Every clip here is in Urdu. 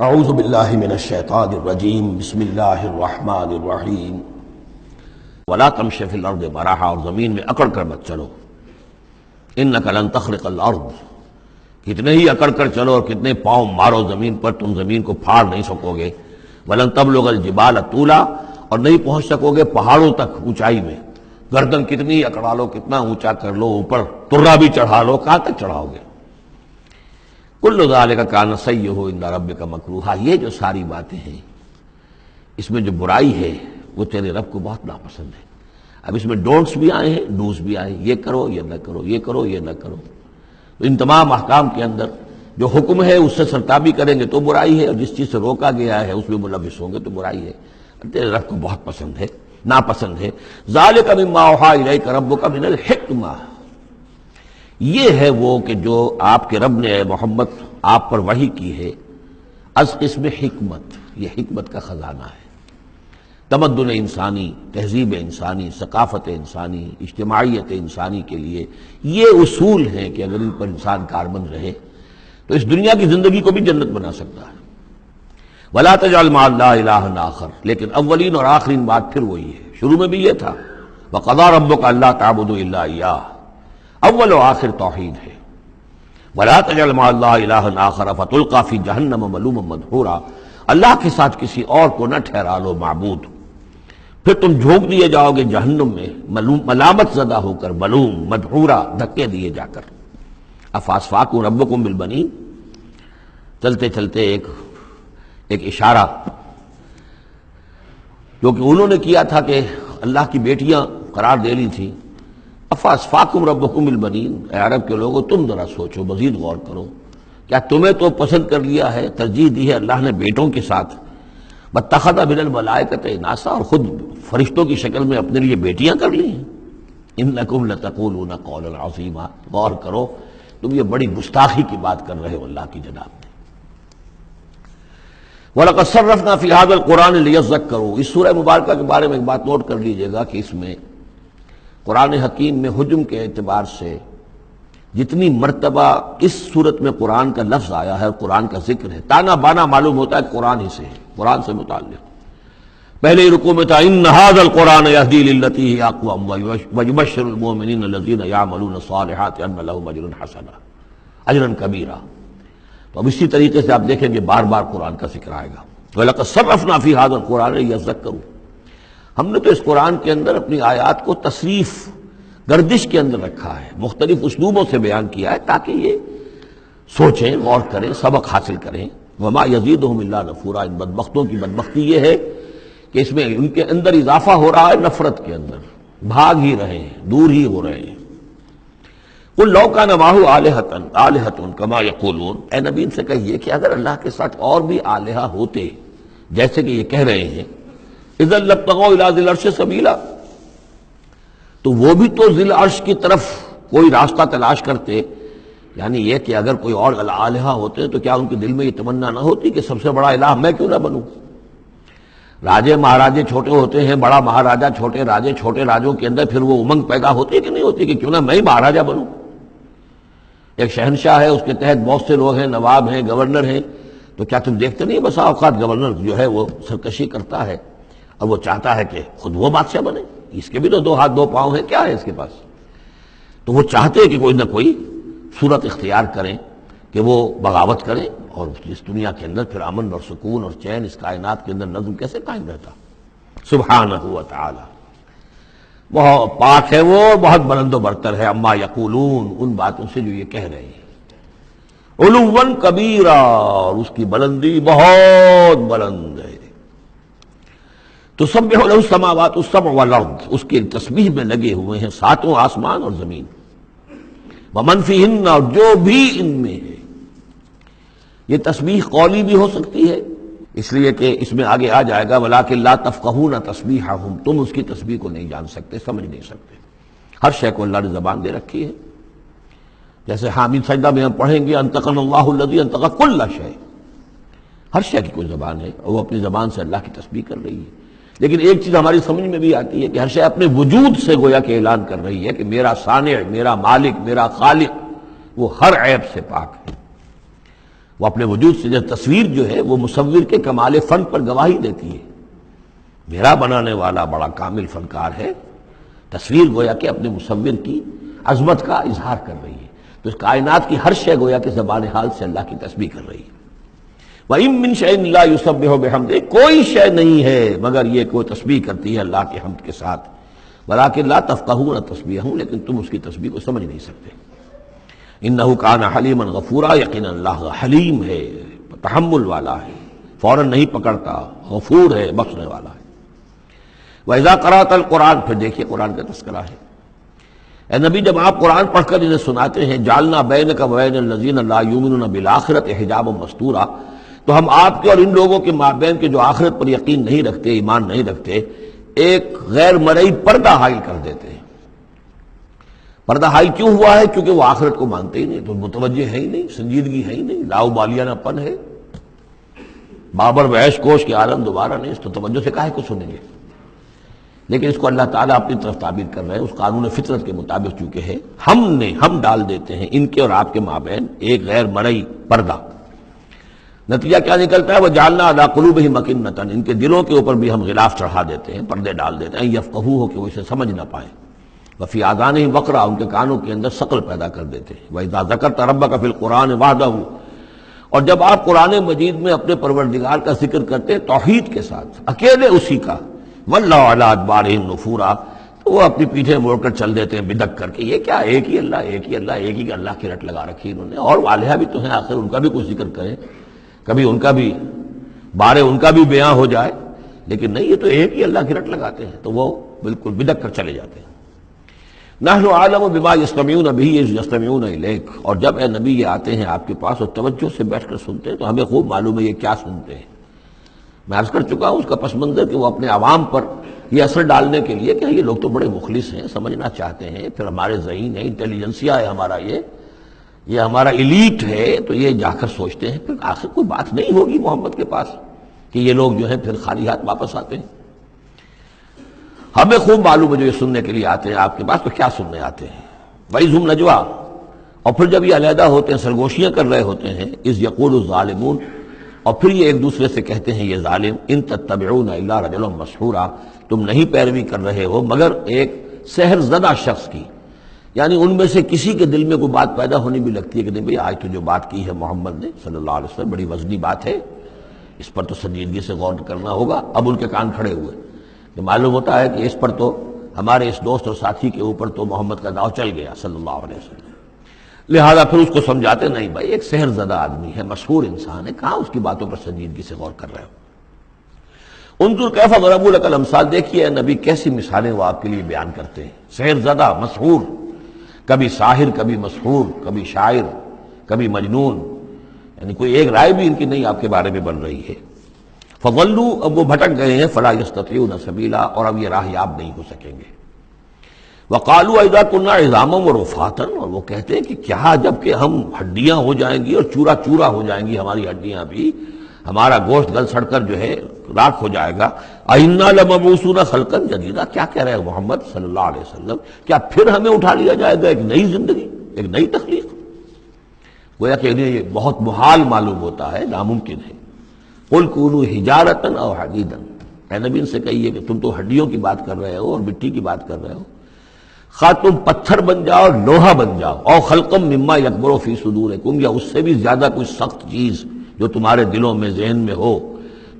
اعوذ باللہ من الشیطان الرجیم بسم اللہ الرحمن الرحیم ولا تمش فی الارض مرحا، اور زمین میں اکڑ کر مت چلو، انک لن تخرق الارض، کتنے ہی اکڑ کر چلو اور کتنے پاؤں مارو زمین پر، تم زمین کو پھاڑ نہیں سکو گے۔ ولن تبلغ الجبال طولا، اور نہیں پہنچ سکو گے پہاڑوں تک اونچائی میں، گردن کتنی اکڑا لو، کتنا اونچا کر لو، اوپر ترا بھی چڑھا لو، کہاں تک چڑھاؤ گے؟ کل ذالک کان سیئہ عند ربک مکروہا، یہ جو ساری باتیں ہیں اس میں جو برائی ہے وہ تیرے رب کو بہت ناپسند ہے۔ اب اس میں ڈونٹس بھی آئے ہیں، ڈوز بھی آئے ہیں، یہ کرو یہ نہ کرو، یہ کرو یہ نہ کرو۔ تو ان تمام احکام کے اندر جو حکم ہے اس سے سرتابی کریں گے تو برائی ہے، اور جس چیز سے روکا گیا ہے اس میں ملوث ہوں گے تو برائی ہے، تیرے رب کو بہت پسند ہے، ناپسند ہے۔ ذالک مما اوحی الیک ربک من الحکمہ، یہ ہے وہ کہ جو آپ کے رب نے اے محمد آپ پر وحی کی ہے، از قسم حکمت، یہ حکمت کا خزانہ ہے۔ تمدن انسانی، تہذیب انسانی، ثقافت انسانی، اجتماعیت انسانی کے لیے یہ اصول ہیں کہ اگر ان پر انسان کاربند رہے تو اس دنیا کی زندگی کو بھی جنت بنا سکتا ہے۔ وَلَا تَجْعَلْ مَعَ اللَّهِ إِلَٰهًا آخر، لیکن اولین اور آخرین بات پھر وہی ہے، شروع میں بھی یہ تھا وَقَضَىٰ رَبُّكَ أَلَّا تَعْبُدُوا إِلَّا إِيَّاهُ، اول و آخر توحید ہے۔ وَلَا تَجْعَلْ مَعَ اللَّهِ إِلَٰهًا آخر فَتُلْقَىٰ فِي جَهَنَّمَ مَلُومًا مَدْحُورًا، اللہ کے ساتھ کسی اور کو نہ ٹھہرا لو معبود، پھر تم جھونک دیے جاؤ گے جہنم میں ملامت زدہ ہو کر، ملوم مدحورا، دھکے دیے جا کر۔ افاسفاکم ربکم بالبنین، چلتے چلتے ایک اشارہ جو کہ انہوں نے کیا تھا کہ اللہ کی بیٹیاں قرار دے لی تھی۔ افاسفاکم ربکم بالبنین، اے عرب کے لوگوں تم ذرا سوچو، مزید غور کرو، کیا تمہیں تو پسند کر لیا ہے، ترجیح دی ہے اللہ نے بیٹوں کے ساتھ؟ واتخذ من الملائکۃ اناسا، اور خود فرشتوں کی شکل میں اپنے لیے بیٹیاں کر لی ہیں۔ انکم لتقولون قولا عظیما، غور کرو، تم یہ بڑی گستاخی کی بات کر رہے ہو اللہ کی جناب میں۔ وَلَقَدْ صَرَّفْنَا فِي هَذَا الْقُرْآنِ لِيَذَّكَّرُوا، اس سورہ مبارکہ کے بارے میں ایک بات نوٹ کر لیجئے گا کہ اس میں قرآن حکیم میں حجم کے اعتبار سے جتنی مرتبہ اس صورت میں قرآن کا لفظ آیا ہے اور قرآن کا ذکر ہے، تانا بانا معلوم ہوتا ہے قرآن ہی سے ہے، قرآن سے متعلق۔ پہلے ہی رکوع میں تھا ان ھذا القرآن یہدی للتی ہی اقوم ویبشر المؤمنین الذین یعملون الصالحات ان لهم اجرا حسنا، اجرا کبیرا۔ تو اب اسی طریقے سے آپ دیکھیں گے بار بار قرآن کا ذکر آئے گا۔ وَلَقَدْ صَرَّفْنَا فِي هَذَا الْقُرْآنِ لِيَذَّكَّرُوا، ہم نے تو اس قرآن کے اندر اپنی آیات کو تصریف، گردش کے اندر رکھا ہے، مختلف اسلوبوں سے بیان کیا ہے تاکہ یہ سوچیں، غور کریں، سبق حاصل کریں۔ وما یزیدہم الا نفورا، ان بدبختوں کی بدبختی یہ ہے کہ اس میں ان کے اندر اضافہ ہو رہا ہے نفرت کے اندر، بھاگ ہی رہے ہیں، دور ہی ہو رہے ہیں۔ قل لو کان معہ آلہۃ کما یقولون، اے نبی ان سے کہیے کہ اگر اللہ کے ساتھ اور بھی آلہہ ہوتے جیسے کہ یہ کہہ رہے ہیں، اذا لابتغوا الی ذی العرش سبیلا، تو وہ بھی تو ذی العرش کی طرف کوئی راستہ تلاش کرتے، یعنی یہ کہ اگر کوئی اور الہہ ہوتے تو کیا ان کے دل میں یہ تمنا نہ ہوتی کہ سب سے بڑا الہ میں کیوں نہ بنوں؟ راجے مہاراجے چھوٹے ہوتے ہیں، بڑا مہاراجہ چھوٹے راجے، چھوٹے راجوں کے اندر پھر وہ امنگ پیدا ہوتی ہے کہ نہیں ہوتی کہ کیوں نہ میں ہی مہاراجہ بنوں؟ ایک شہنشاہ ہے، اس کے تحت بہت سے لوگ ہیں، نواب ہیں، گورنر ہیں، تو کیا تم دیکھتے نہیں بسا اوقات گورنر جو ہے وہ سرکشی کرتا ہے اور وہ چاہتا ہے کہ خود وہ بادشاہ بنے، اس کے بھی تو دو ہاتھ دو پاؤں ہیں، کیا ہے اس کے پاس؟ تو وہ چاہتے ہیں کہ کوئی نہ کوئی صورت اختیار کریں کہ وہ بغاوت کریں، اور اس دنیا کے اندر پھر امن اور سکون اور چین، اس کائنات کے اندر نظم کیسے قائم رہتا؟ سبحانہ و تعالی، بہت پاک ہے وہ، بہت بلند و برتر ہے عما یقولون، ان باتوں سے جو یہ کہہ رہے ہیں، علوا کبیرا، اور اس کی بلندی بہت بلند ہے۔ تسبح له السماوات السبع والارض، اس کی تسبیح میں لگے ہوئے ہیں ساتوں آسمان اور زمین، ومن فیہن، اور جو بھی ان میں ہے۔ یہ تسبیح قولی بھی ہو سکتی ہے، اس لیے کہ اس میں آگے آ جائے گا ولیکن لا تفقہون تسبیحہم، تم اس کی تسبیح کو نہیں جان سکتے، سمجھ نہیں سکتے۔ ہر شے کو اللہ نے زبان دے رکھی ہے، جیسے حامد سجدہ میں ہم پڑھیں گے انطقنا اللہ الذی انطق کل شیء، ہر شے کی کوئی زبان ہے اور وہ اپنی زبان سے اللہ کی تسبیح کر رہی ہے۔ لیکن ایک چیز ہماری سمجھ میں بھی آتی ہے کہ ہر شے اپنے وجود سے گویا کہ اعلان کر رہی ہے کہ میرا صانع، میرا مالک، میرا خالق وہ ہر عیب سے پاک ہے۔ وہ اپنے وجود سے جو تصویر جو ہے وہ مصور کے کمال فن پر گواہی دیتی ہے. میرا بنانے والا بڑا کامل فنکار ہے. تصویر گویا کہ اپنے مصور کی عظمت کا اظہار کر رہی ہے. تو اس کائنات کی ہر شے گویا کہ زبان حال سے اللہ کی تسبیح کر رہی ہے. وَإِن مِّن شَيْءٍ لَّا يُسَبِّحُ بِحَمْدِهِ، کوئی شے نہیں ہے مگر یہ کوئی تسبیح کرتی ہے اللہ کی حمد کے ساتھ. وَلَٰكِن لَّا تَفْقَهُونَ تَسْبِيحَهُمْ، لیکن تم اس کی تسبیح کو سمجھ نہیں سکتے. انہ کان حلیما غفورا، یقینا اللہ حلیم ہے، تحمل والا ہے، فوراً نہیں پکڑتا، غفور ہے، بخشنے والا ہے. وَإِذَا قَرَأْتَ الْقُرْآنَ، پھر دیکھیے قرآن کا تذکرہ ہے. اے نبی جب آپ قرآن پڑھ کر انہیں سناتے ہیں جعلنا بینک وبین الذین لا یؤمنون بالآخرۃ حجابا مستورا، تو ہم آپ کے اور ان لوگوں کے مابین کے جو آخرت پر یقین نہیں رکھتے، ایمان نہیں رکھتے، ایک غیر مرئی پردہ حائل کر دیتے ہیں. پردہ حائل کیوں ہوا ہے؟ کیونکہ وہ آخرت کو مانتے ہی نہیں، تو متوجہ ہے ہی نہیں، سنجیدگی ہے ہی نہیں، لاؤبالیانہ پن ہے. بابر وحش کوش کے عالم دوبارہ نہیں، اس تو توجہ سے کاہے کو سنیں گے. لیکن اس کو اللہ تعالیٰ اپنی طرف تعبیر کر رہے ہیں اس قانون فطرت کے مطابق، چونکہ ہے ہم ڈال دیتے ہیں ان کے اور آپ کے مابین ایک غیر مرئی پردہ. نتیجہ کیا نکلتا ہے؟ وَجَعَلْنَا عَلَىٰ قُلُوبِهِمْ أَكِنَّةً، ان کے دلوں کے اوپر بھی ہم غلاف چڑھا دیتے ہیں، پردے ڈال دیتے ہیں، يَفْقَهُوهُ کہ وہ اسے سمجھ نہ پائیں. وَفِي آذَانِهِمْ وَقْرًا، ان کے کانوں کے اندر ثقل پیدا کر دیتے ہیں. وَإِذَا ذَكَرْتَ رَبَّكَ فِي الْقُرْآنِ وَحْدَهُ، اور جب آپ قرآن مجید میں اپنے پروردگار کا ذکر کرتے ہیں توحید کے ساتھ، اکیلے اسی کا، وَاللَّهُ عَلَىٰ أَدْبَارِهِمْ نُفُورًا، تو وہ اپنی پیٹھیں موڑ کر چل دیتے ہیں بدک کر کے. یہ کیا ایک ہی اللہ، ایک ہی اللہ، ایک ہی اللہ کی رٹ لگا رکھی انہوں نے. اور الہہ بھی تو ہیں، آخر ان کا بھی کچھ ذکر کریں، کبھی ان کا بھی بارے ان کا بھی بیان ہو جائے. لیکن نہیں، یہ تو ایک ہی اللہ کی رٹ لگاتے ہیں، تو وہ بالکل بدک کر چلے جاتے ہیں. نحن عالم بما یستمعون به اذ یستمعون الیک، اور جب اے نبی یہ آتے ہیں آپ کے پاس اور توجہ سے بیٹھ کر سنتے ہیں تو ہمیں خوب معلوم ہے یہ کیا سنتے ہیں. میں عرض کر چکا ہوں اس کا پس منظر کہ وہ اپنے عوام پر یہ اثر ڈالنے کے لیے کہ یہ لوگ تو بڑے مخلص ہیں، سمجھنا چاہتے ہیں، پھر ہمارے ذہین ہے، انٹیلیجنسیا ہے ہمارا، یہ ہمارا ایلیٹ ہے، تو یہ جا کر سوچتے ہیں پھر آخر کوئی بات نہیں ہوگی محمد کے پاس کہ یہ لوگ جو ہیں پھر خالی ہاتھ واپس آتے ہیں. ہمیں خوب معلوم ہے جو یہ سننے کے لیے آتے ہیں آپ کے پاس تو کیا سننے آتے ہیں. وَإِذْ هُمْ نَجْوَىٰ، اور پھر جب یہ علیحدہ ہوتے ہیں، سرگوشیاں کر رہے ہوتے ہیں، اِذْ يَقُولُ الظَّالِمُونَ، اور پھر یہ ایک دوسرے سے کہتے ہیں یہ ظالم، إِن تَتَّبِعُونَ إِلَّا رَجُلًا مَسْحُورًا، تم نہیں پیروی کر رہے ہو مگر ایک سحر زدہ شخص کی. یعنی ان میں سے کسی کے دل میں کوئی بات پیدا ہونی بھی لگتی ہے کہ نہیں بھئی آج تو جو بات کی ہے محمد نے صلی اللہ علیہ وسلم بڑی وزنی بات ہے، اس پر تو سنجیدگی سے غور کرنا ہوگا. اب ان کے کان کھڑے ہوئے کہ معلوم ہوتا ہے کہ اس پر تو ہمارے اس دوست اور ساتھی کے اوپر تو محمد کا داؤ چل گیا صلی اللہ علیہ وسلم. لہذا پھر اس کو سمجھاتے نہیں بھائی ایک سحر زدہ آدمی ہے، مشہور انسان ہے، کہاں اس کی باتوں پر سنجیدگی سے غور کر رہے ہو. انظر کیف ضربوا لک الامثال، دیکھیے اے نبی کیسی مثالیں وہ آپ کے لیے بیان کرتے ہیں. سحر زدہ، مسحور، کبھی ساحر، کبھی مسحور، کبھی شاعر، کبھی مجنون، یعنی کوئی ایک رائے بھی ان کی نہیں آپ کے بارے میں بن رہی ہے. فضلوا، اب وہ بھٹک گئے ہیں، فلا یستطیعون سبیلا، اور اب یہ راہ یاب نہیں ہو سکیں گے. وقالوا اذا كنا عظاما ورفاتا، اور وہ کہتے ہیں کہ کیا جب کہ ہم ہڈیاں ہو جائیں گی اور چورا چورا ہو جائیں گی ہماری ہڈیاں بھی، ہمارا گوشت گل سڑ کر جو ہے راکھ ہو جائے گا، اِنَّا لَمَبْعُوثُونَ خَلْقًا جَدِيدًا، کیا کہہ رہے ہیں محمد صلی اللہ علیہ وسلم، کیا پھر ہمیں اٹھا لیا جائے گا ایک نئی زندگی، ایک نئی تخلیق؟ گویا کہ انہیں یہ بہت محال معلوم ہوتا ہے، ناممکن ہے. قُلْ كُونُوا حِجَارَةً أَوْ حَدِيدًا، اے نبی ان سے کہیے کہ تم تو ہڈیوں کی بات کر رہے ہو اور مٹی کی بات کر رہے ہو، خواہ تم پتھر بن جاؤ، لوہا بن جاؤ، اور خلقم مما یکبر فی صدورکم، یا اس سے بھی زیادہ کوئی سخت چیز جو تمہارے دلوں میں ذہن میں ہو،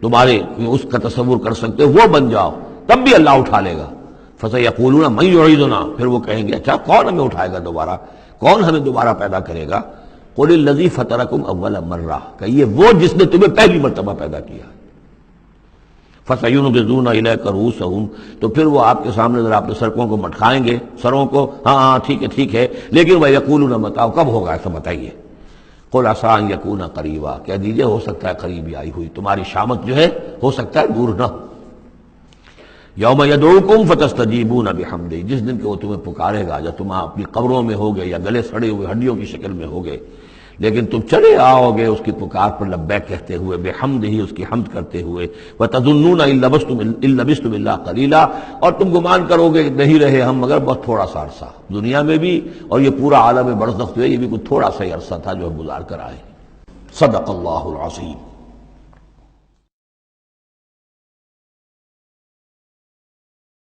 تمہارے اس کا تصور کر سکتے وہ بن جاؤ، تب بھی اللہ اٹھا لے گا. فسیقولون من یعیدنا، پھر وہ کہیں گے اچھا کون ہمیں اٹھائے گا دوبارہ، کون ہمیں دوبارہ پیدا کرے گا. قل الذی فطرکم اول مرہ، کہیے وہ جس نے تمہیں پہلی مرتبہ پیدا کیا. فَسَيُنْغِضُونَ إِلَيْكَ رُؤُوسَهُمْ، تو پھر وہ آپ کے سامنے ذرا اپنے سرکوں کو مٹکائیں گے، سروں کو، ہاں ٹھیک ہے، لیکن وَيَقُولُونَ مَتَىٰ، کب ہوگا ایسا بتائیے. قُلْ عَسَىٰ أَن يَكُونَ قَرِيبًا، کہہ دیجئے ہو سکتا ہے قریبی آئی ہوئی تمہاری شامت جو ہے ہو سکتا ہے دور نہ ہو. یوم یدعوکم فتستجیبون بحمدہ، جس دن کہ وہ تمہیں پکارے گا جب تم اپنی قبروں میں ہوگے یا گلے سڑے ہوئے ہڈیوں کی شکل میں ہوگے، لیکن تم چلے آؤ گے اس کی پکار پر لبیک کہتے ہوئے، بحمدہ ہی اس کی حمد کرتے ہوئے. وتظنون ان لبثتم الا قلیلا، اور تم گمان کرو گے کہ نہیں رہے ہم مگر بہت تھوڑا سا عرصہ دنیا میں بھی، اور یہ پورا عالم برزخ جو ہے یہ بھی کوئی تھوڑا سا ہی عرصہ تھا جو ہم گزار کر آئے. صدق اللہ العظیم۔